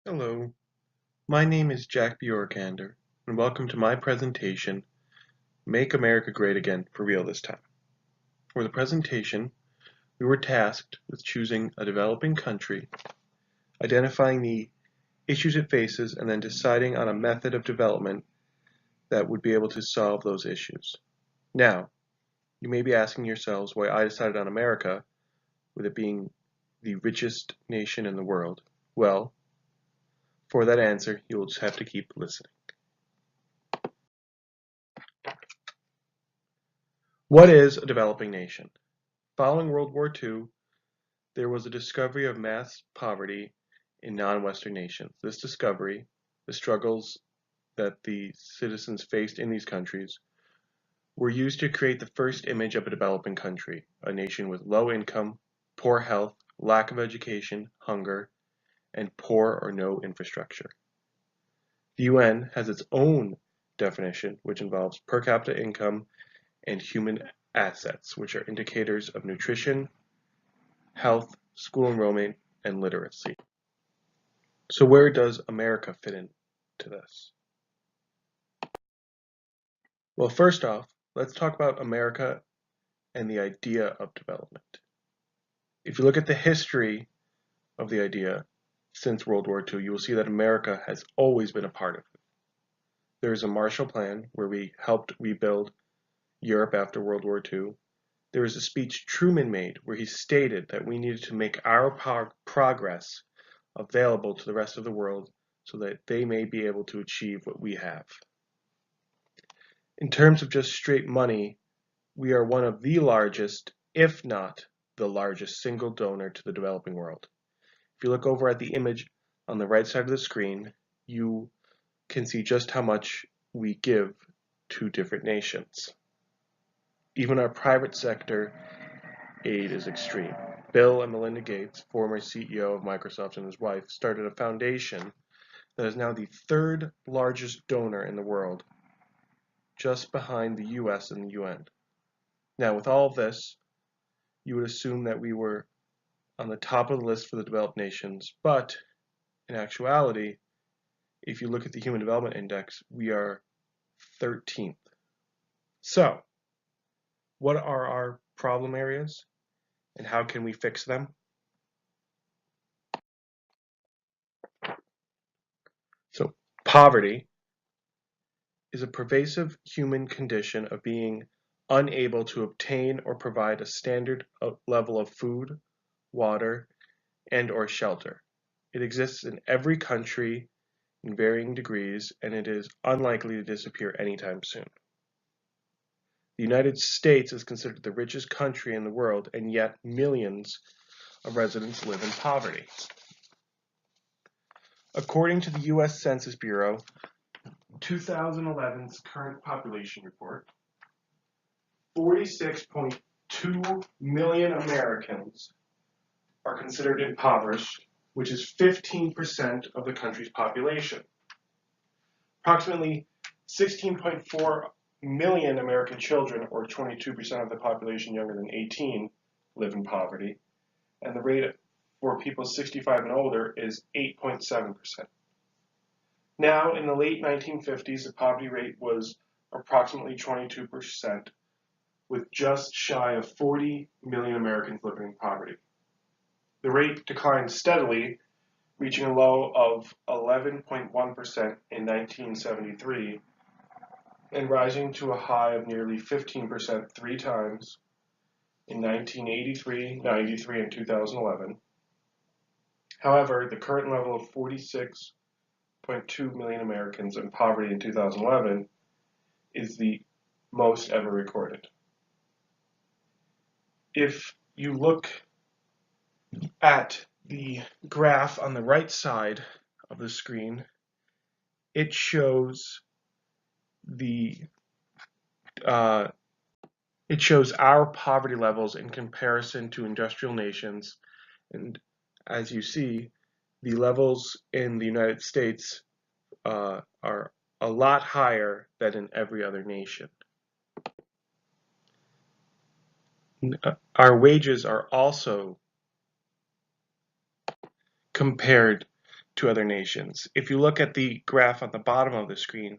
Hello, my name is Jack Bjorkander, and welcome to my presentation, Make America Great Again for Real This Time. For the presentation, we were tasked with choosing a developing country, identifying the issues it faces, and then deciding on a method of development that would be able to solve those issues. Now, you may be asking yourselves why I decided on America, with it being the richest nation in the world. Well, for that answer, you will just have to keep listening. What is a developing nation? Following World War II, there was a discovery of mass poverty in non-Western nations. This discovery, the struggles that the citizens faced in these countries, were used to create the first image of a developing country, a nation with low income, poor health, lack of education, hunger, and poor or no infrastructure. The UN has its own definition, which involves per capita income and human assets, which are indicators of nutrition, health, school enrollment, and literacy. So where does America fit into this? Well, first off, let's talk about America and the idea of development. If you look at the history of the idea since World War II, you will see that America has always been a part of it. There is a Marshall Plan where we helped rebuild Europe after World War II. There is a speech Truman made where he stated that we needed to make our progress available to the rest of the world so that they may be able to achieve what we have. In terms of just straight money, we are one of the largest, if not the largest, single donor to the developing world. If you look over at the image on the right side of the screen, you can see just how much we give to different nations. Even our private sector aid is extreme. Bill and Melinda Gates, former CEO of Microsoft, and his wife started a foundation that is now the third largest donor in the world, just behind the US and the UN. Now, with all of this, you would assume that we were on the top of the list for the developed nations, but in actuality, if you look at the Human Development Index, we are 13th. So, what are our problem areas and how can we fix them? So, poverty is a pervasive human condition of being unable to obtain or provide a standard level of food, water, and or shelter. It exists in every country in varying degrees, and it is unlikely to disappear anytime soon. The United States is considered the richest country in the world, and yet millions of residents live in poverty. According to the U.S. Census Bureau, 2011's current population report, 46.2 million Americans are considered impoverished, which is 15% of the country's population. Approximately 16.4 million American children, or 22% of the population younger than 18, live in poverty, and the rate for people 65 and older is 8.7%. Now, in the late 1950s, the poverty rate was approximately 22%, with just shy of 40 million Americans living in poverty. The rate declined steadily, reaching a low of 11.1% in 1973 and rising to a high of nearly 15% three times in 1983, 93, and 2011. However, the current level of 46.2 million Americans in poverty in 2011 is the most ever recorded. If you look at the graph on the right side of the screen, it shows our poverty levels in comparison to industrial nations, and as you see, the levels in the United States are a lot higher than in every other nation. Our wages are also compared to other nations. If you look at the graph on the bottom of the screen,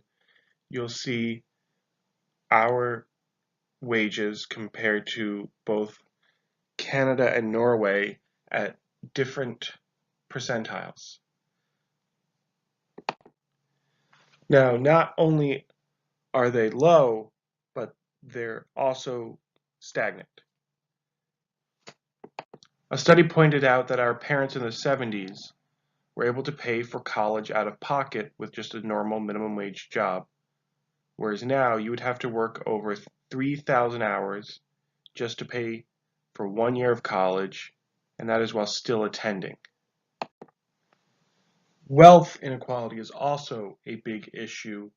you'll see our wages compared to both Canada and Norway at different percentiles. Now, not only are they low, but they're also stagnant. A study pointed out that our parents in the 70s were able to pay for college out of pocket with just a normal minimum wage job, whereas now you would have to work over 3,000 hours just to pay for 1 year of college, and that is while still attending. Wealth inequality is also a big issue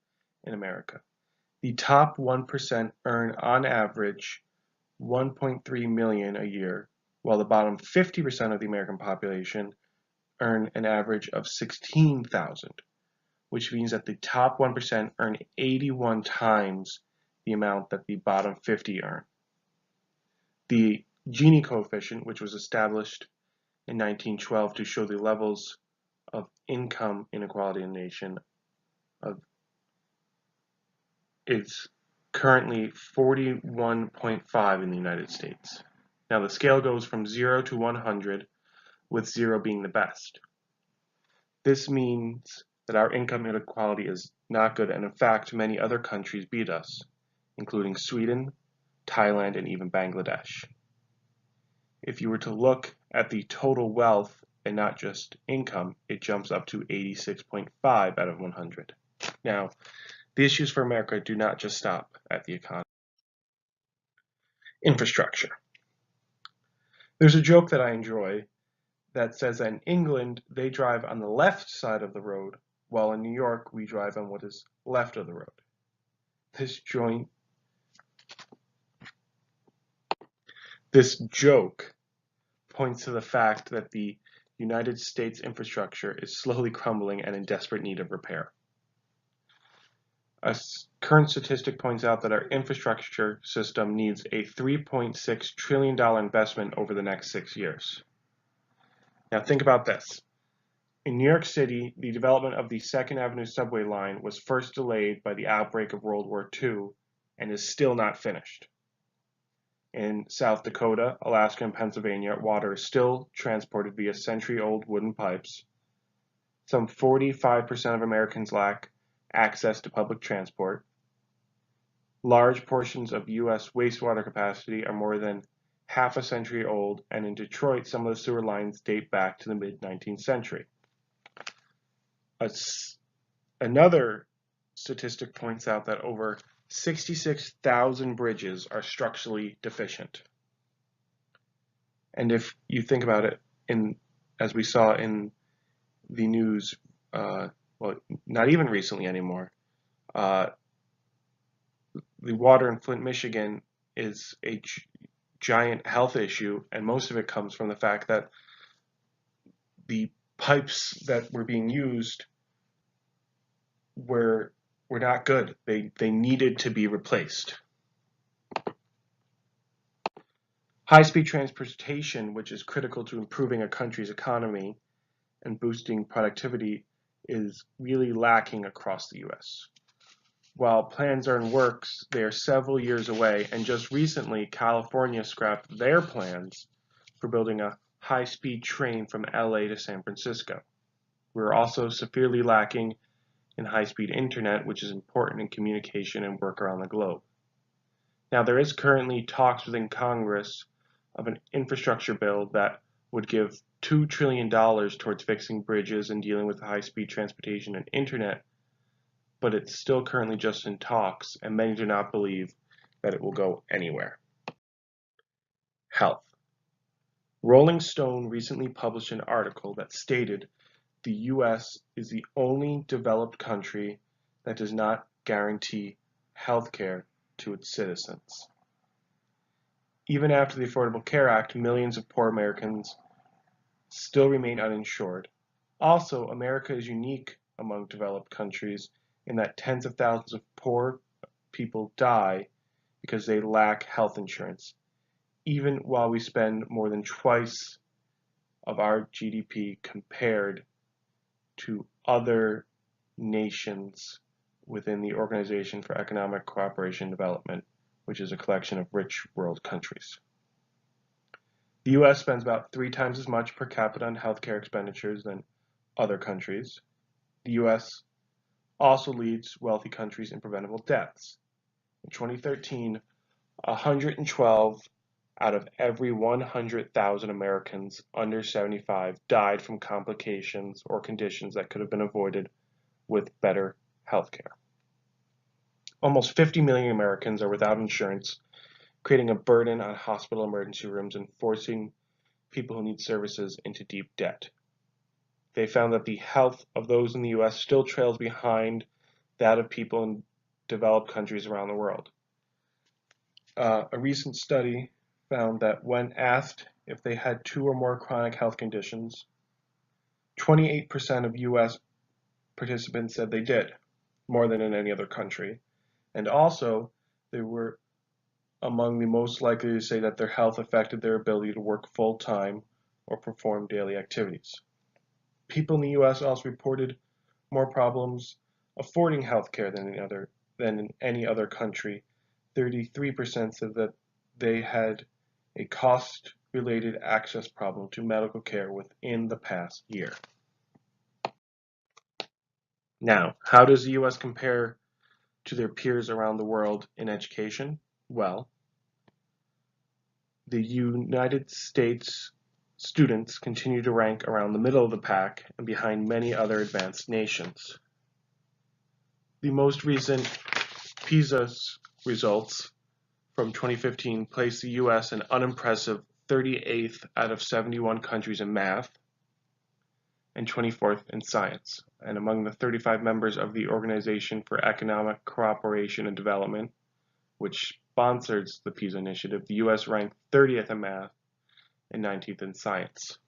in America. The top 1% earn on average 1.3 million a year, while the bottom 50% of the American population earn an average of 16,000, which means that the top 1% earn 81 times the amount that the bottom 50 earn. The Gini coefficient, which was established in 1912 to show the levels of income inequality in the nation, is currently 41.5 in the United States. Now the scale goes from 0 to 100, with 0 being the best. This means that our income inequality is not good, and in fact many other countries beat us, including Sweden, Thailand, and even Bangladesh. If you were to look at the total wealth and not just income, it jumps up to 86.5 out of 100. Now, the issues for America do not just stop at the economy. Infrastructure. There's a joke that I enjoy that says that in England they drive on the left side of the road, while in New York we drive on what is left of the road. This joke points to the fact that the United States infrastructure is slowly crumbling and in desperate need of repair. A current statistic points out that our infrastructure system needs a $3.6 trillion investment over the next 6 years. Now think about this. In New York City, the development of the 2nd Avenue subway line was first delayed by the outbreak of World War II and is still not finished. In South Dakota, Alaska, and Pennsylvania, water is still transported via century-old wooden pipes. Some 45% of Americans lack access to public transport. Large portions of U.S. wastewater capacity are more than half a century old, and in Detroit, some of the sewer lines date back to the mid-19th century. Another statistic points out that over 66,000 bridges are structurally deficient. And if you think about it, as we saw in the news, well, not even recently anymore, the water in Flint, Michigan is a giant health issue, and most of it comes from the fact that the pipes that were being used were not good. They needed to be replaced. High-speed transportation, which is critical to improving a country's economy and boosting productivity, is really lacking across the U.S. While plans are in works, they are several years away, and just recently California scrapped their plans for building a high-speed train from LA to San Francisco. We're also severely lacking in high-speed internet, which is important in communication and work around the globe. Now, there is currently talks within Congress of an infrastructure bill that would give $2 trillion towards fixing bridges and dealing with high-speed transportation and internet, but it's still currently just in talks, and many do not believe that it will go anywhere. Health. Rolling Stone recently published an article that stated the U.S. is the only developed country that does not guarantee health care to its citizens. Even after the Affordable Care Act, millions of poor Americans still remain uninsured. Also, America is unique among developed countries in that tens of thousands of poor people die because they lack health insurance, even while we spend more than twice of our GDP compared to other nations within the Organization for Economic Cooperation and Development, which is a collection of rich world countries. The US spends about 3 times as much per capita on healthcare expenditures than other countries. The US also leads wealthy countries in preventable deaths. In 2013, 112 out of every 100,000 Americans under 75 died from complications or conditions that could have been avoided with better health care. Almost 50 million Americans are without insurance, creating a burden on hospital emergency rooms and forcing people who need services into deep debt. They found that the health of those in the US still trails behind that of people in developed countries around the world. A recent study found that when asked if they had 2 or more chronic health conditions, 28% of US participants said they did, more than in any other country. And also, they were among the most likely to say that their health affected their ability to work full-time or perform daily activities. People in the US also reported more problems affording health care than in any other country. 33% said that they had a cost-related access problem to medical care within the past year. Now, how does the US compare to their peers around the world in education? Well, the United States students continue to rank around the middle of the pack and behind many other advanced nations. The most recent PISA results from 2015 placed the US an unimpressive 38th out of 71 countries in math and 24th in science. And among the 35 members of the Organization for Economic Cooperation and Development, which sponsors the PISA initiative, the US ranked 30th in math and 19th in science.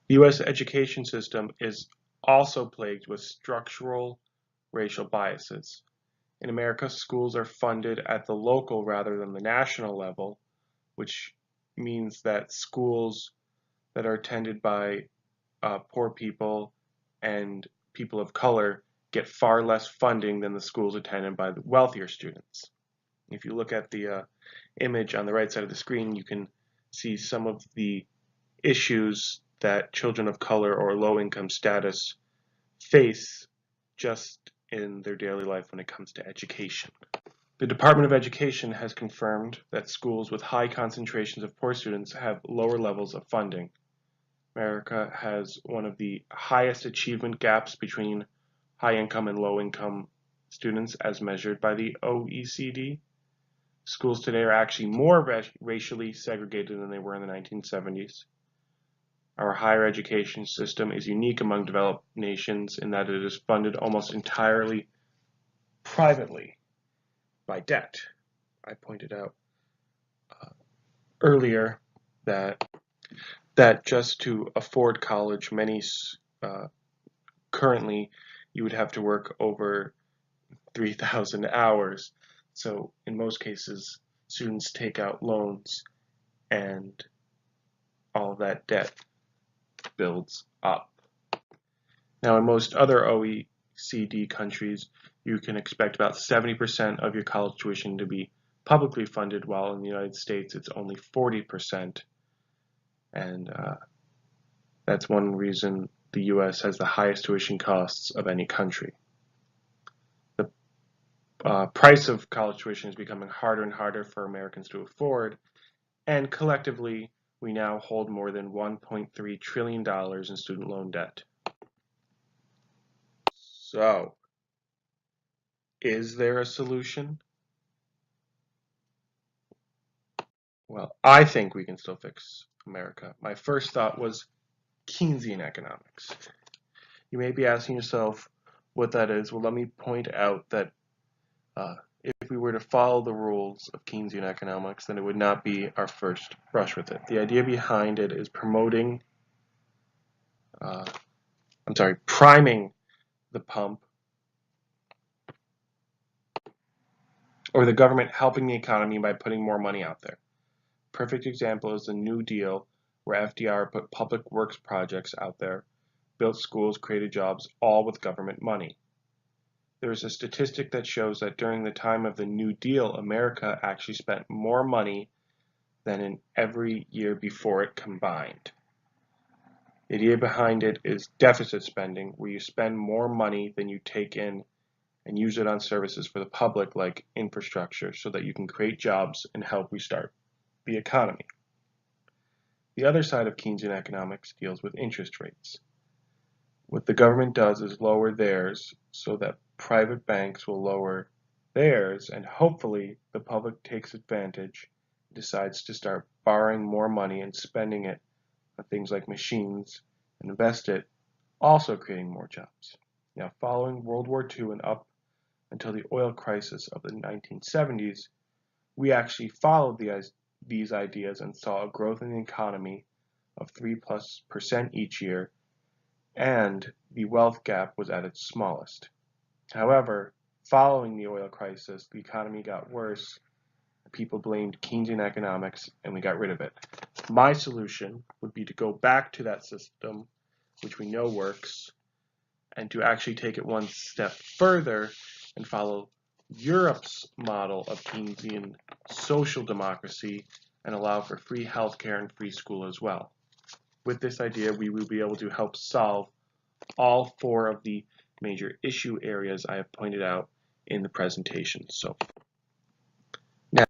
The US education system is also plagued with structural racial biases. In America, schools are funded at the local rather than the national level, which means that schools that are attended by poor people and people of color get far less funding than the schools attended by the wealthier students. If you look at the image on the right side of the screen, you can see some of the issues that children of color or low income status face just in their daily life when it comes to education. The Department of Education has confirmed that schools with high concentrations of poor students have lower levels of funding. America has one of the highest achievement gaps between high-income and low-income students as measured by the OECD. Schools today are actually more racially segregated than they were in the 1970s. Our higher education system is unique among developed nations in that it is funded almost entirely privately by debt. I pointed out earlier that just to afford college, currently you would have to work over 3,000 hours. So in most cases, students take out loans and all of that debt builds up. Now in most other OECD countries, you can expect about 70% of your college tuition to be publicly funded, while in the United States it's only 40%. And that's one reason the US has the highest tuition costs of any country. The price of college tuition is becoming harder and harder for Americans to afford, and collectively we now hold more than $1.3 trillion in student loan debt. So, is there a solution? Well, I think we can still fix America. My first thought was Keynesian economics. You may be asking yourself what that is. Well, let me point out that if we were to follow the rules of Keynesian economics, then it would not be our first brush with it. The idea behind it is priming the pump, or the government helping the economy by putting more money out there. Perfect example is the New Deal, where FDR put public works projects out there, built schools, created jobs, all with government money. There is a statistic that shows that during the time of the New Deal, America actually spent more money than in every year before it combined. The idea behind it is deficit spending, where you spend more money than you take in and use it on services for the public like infrastructure so that you can create jobs and help restart the economy. The other side of Keynesian economics deals with interest rates. What the government does is lower theirs so that private banks will lower theirs, and hopefully the public takes advantage and decides to start borrowing more money and spending it on things like machines and invest it, also creating more jobs. Now, following World War II and up until the oil crisis of the 1970s, we actually followed these ideas and saw a growth in the economy of 3+% each year, and the wealth gap was at its smallest. However, following the oil crisis, the economy got worse. People blamed Keynesian economics, and we got rid of it. My solution would be to go back to that system, which we know works, and to actually take it one step further and follow Europe's model of Keynesian social democracy and allow for free healthcare and free school as well. With this idea, we will be able to help solve all four of the major issue areas I have pointed out in the presentation. So, now,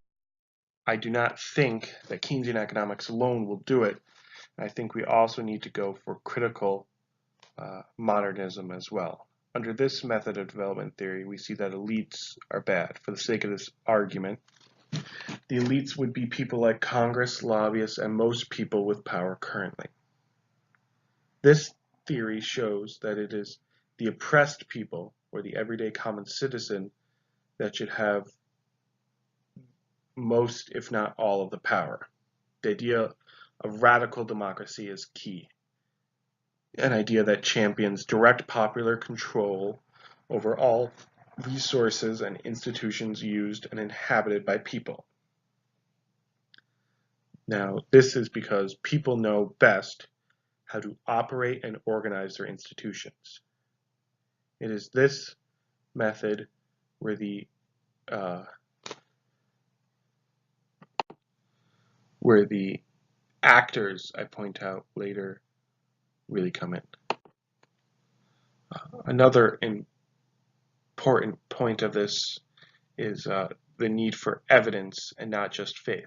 I do not think that Keynesian economics alone will do it. I think we also need to go for critical modernism as well. Under this method of development theory, we see that elites are bad. For the sake of this argument, the elites would be people like Congress, lobbyists, and most people with power currently. This theory shows that it is the oppressed people, or the everyday common citizen, that should have most, if not all, of the power. The idea of radical democracy is key. An idea that champions direct popular control over all resources and institutions used and inhabited by people. Now, this is because people know best how to operate and organize their institutions. It is this method where the actors I point out later really come in. Another important point of this is the need for evidence and not just faith.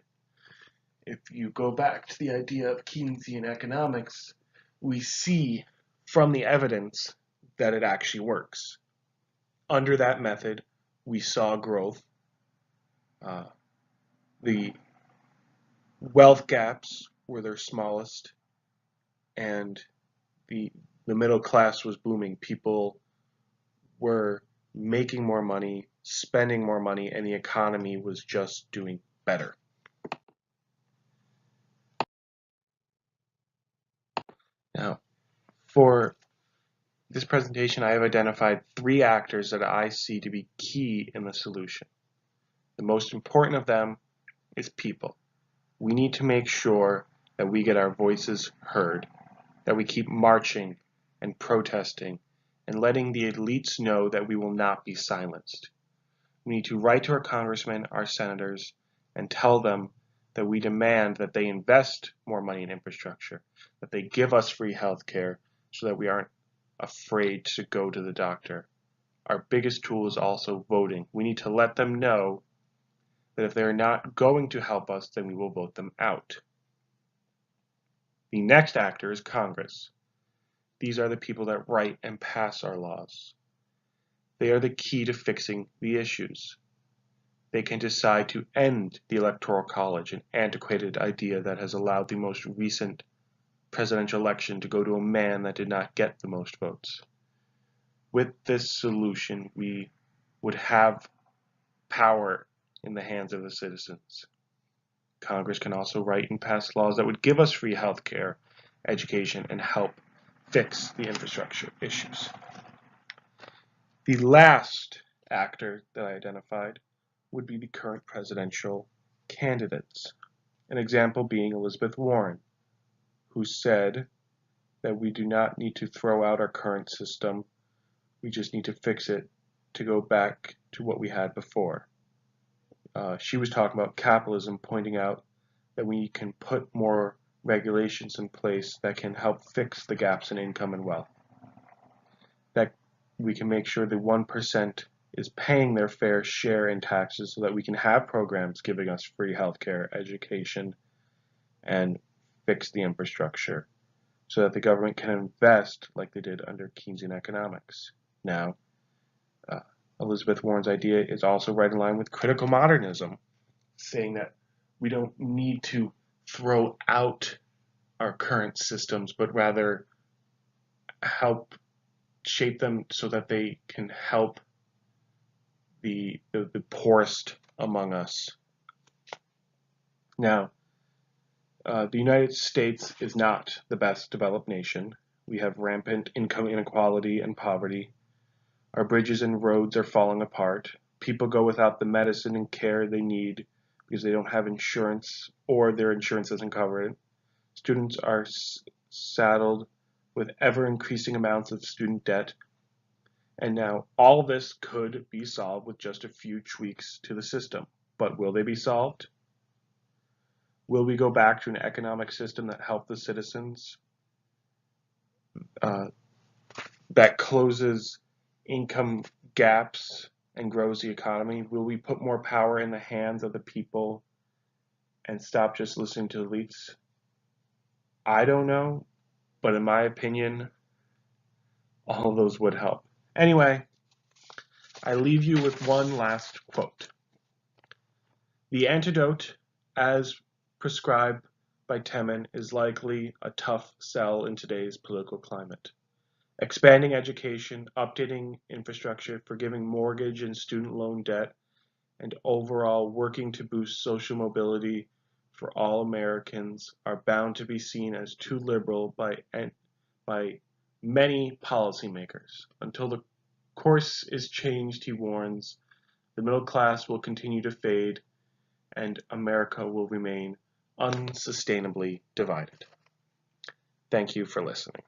If you go back to the idea of Keynesian economics, we see from the evidence that it actually works. Under that method, we saw growth. The wealth gaps were their smallest, and the middle class was booming. People were making more money, spending more money, and the economy was just doing better. Now, for this presentation, I have identified 3 actors that I see to be key in the solution. The most important of them is people. We need to make sure that we get our voices heard, that we keep marching and protesting and letting the elites know that we will not be silenced. We need to write to our congressmen, our senators, and tell them that we demand that they invest more money in infrastructure, that they give us free health care so that we aren't afraid to go to the doctor. Our biggest tool is also voting. We need to let them know that if they're not going to help us, then we will vote them out. The next actor is Congress. These are the people that write and pass our laws. They are the key to fixing the issues. They can decide to end the Electoral College, an antiquated idea that has allowed the most recent presidential election to go to a man that did not get the most votes. With this solution, we would have power in the hands of the citizens. Congress can also write and pass laws that would give us free health care, education, and help fix the infrastructure issues. The last actor that I identified would be the current presidential candidates. An example being Elizabeth Warren, who said that we do not need to throw out our current system, we just need to fix it to go back to what we had before. She was talking about capitalism, pointing out that we can put more regulations in place that can help fix the gaps in income and wealth. That we can make sure the 1% is paying their fair share in taxes so that we can have programs giving us free healthcare, education, and fix the infrastructure so that the government can invest like they did under Keynesian economics. Now, Elizabeth Warren's idea is also right in line with critical modernism, saying that we don't need to throw out our current systems, but rather help shape them so that they can help the poorest among us. Now, the United States is not the best developed nation. We have rampant income inequality and poverty. Our bridges and roads are falling apart. People go without the medicine and care they need because they don't have insurance or their insurance doesn't cover it. Students are saddled with ever-increasing amounts of student debt. And now all this could be solved with just a few tweaks to the system. But will they be solved? Will we go back to an economic system that helped the citizens, that closes income gaps and grows the economy? Will we put more power in the hands of the people and stop just listening to elites? I don't know, but in my opinion, all of those would help. Anyway, I leave you with one last quote. The antidote, as prescribed by Temin, is likely a tough sell in today's political climate. Expanding education, updating infrastructure, forgiving mortgage and student loan debt, and overall working to boost social mobility for all Americans are bound to be seen as too liberal by many policymakers. Until the course is changed, he warns, the middle class will continue to fade and America will remain unsustainably divided. Thank you for listening.